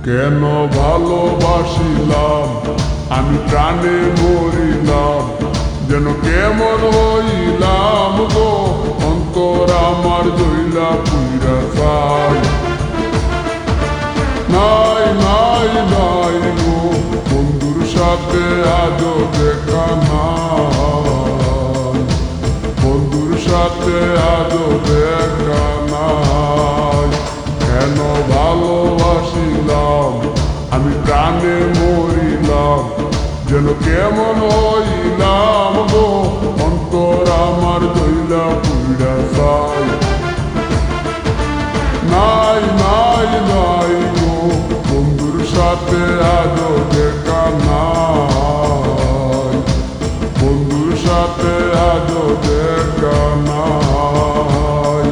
কেন ভালোবাসিলাম আমি প্রাণে মরিলাম, যেন কেমন হইলাম গো, অন্তর আমার জইলা পুইরা চাই। নাই নাই নাই গো, বন্ধুর সাথে আজও দেখা নাই, বন্ধুর সাথে আজও দেখা নাই। কেন ভালোবাসিলাম আমি প্রাণে মরিলাম, যেন কেমন হইলাম গো, অন্তর আমার জইলা পুইরা চাই। নাই নাই নাই গো, বন্ধুর সাথে আজও দেখা নাই, বন্ধুর সাথে আজও দেখা নাই,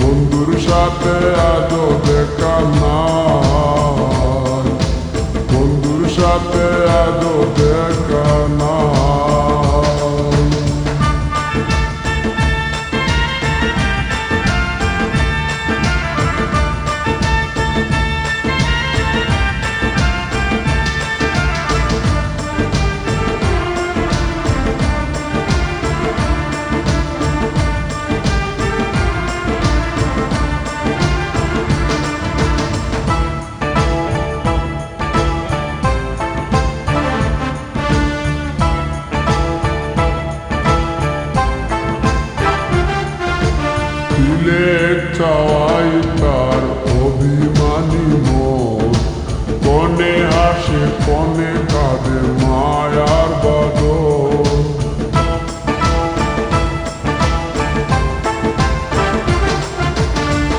বন্ধুর সাথে আজও দেখা নাই, বন্ধুর সাথে আজও দেখা নাই। ফুলের চাওয়াই তার অভিমানী মন, কনে হাসে কনে কাঁদে মায়ার বাদর।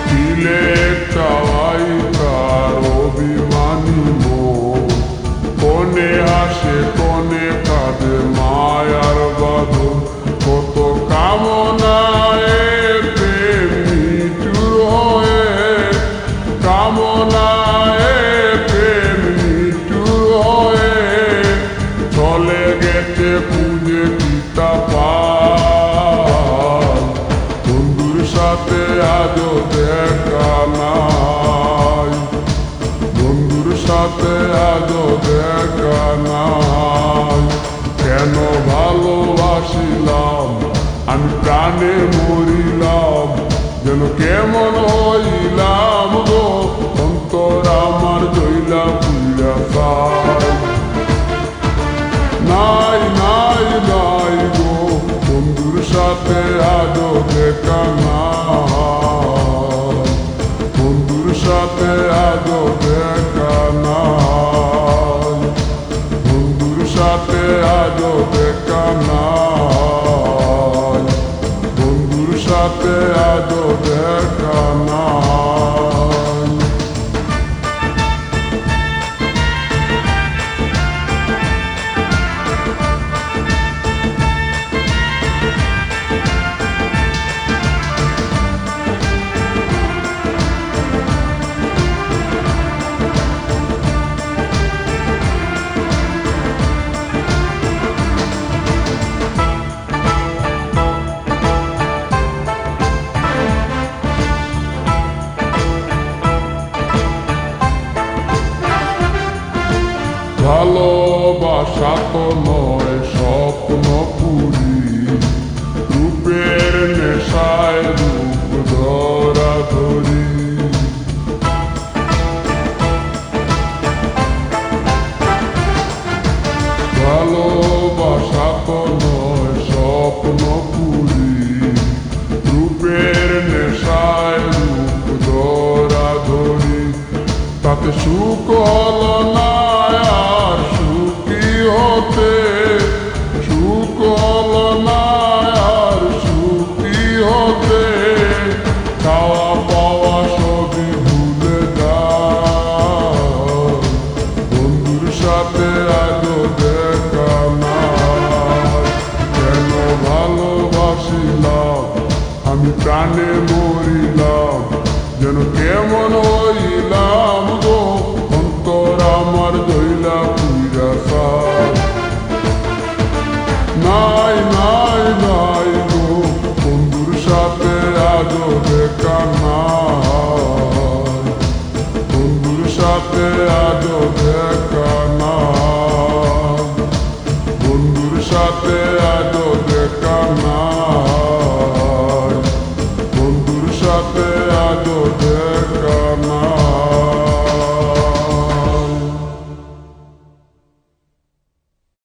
ফুলের চাওয়াই তার অভিমানী মন, কনে হাসে কনে কাঁদে মায়ার বাদর। কত কামনায় কামনায় প্রেম নিঠুর হয়ে চলে গেছে খুঁজে পিতা পাল। বন্ধুর সাথে আজও দেখা নাই, বন্ধুর সাথে আজও দেখা নাই। কেন ভালোবাসিলাম আমি প্রাণে মরিলাম, যেন কেমন হইলাম গো, অন্তর আমার জইলা পুইরা চাই। নাই নাই নাই গো, বন্ধুর সাথে আজও দেখা নাই, বন্ধুর সাথে আজও দেখা নাই, বন্ধুর সাথে আজও দেখা নাই, বন্ধুর সাথে আজও দেখা নাই। ভালোবাসা তো নয় স্বপ্ন পুরি, রূপের নেশায় রূপ ধরা ধরি। ভালোবাসা তো নয় স্বপ্ন পুরি, রূপের নেশায় রূপ ধরা ধরি। তাতে সুখ হলো না আর সুখী হতে, সুখ হলো না আর সুখী হতে। খাওয়া পাওয়া সবই ভুলে যায়, বন্ধুর সাথে আজও দেখা নাই। কেন ভালোবাসিলাম আমি প্রাণে মরিলাম, যেন কেমন হইলাম গো, অন্তর আমার জইলা পুইরা চাই। নাই নাই নাই গো, বন্ধুর সাথে আজও দেখা নাই, বন্ধুর সাথে সাথে আজও দেখা না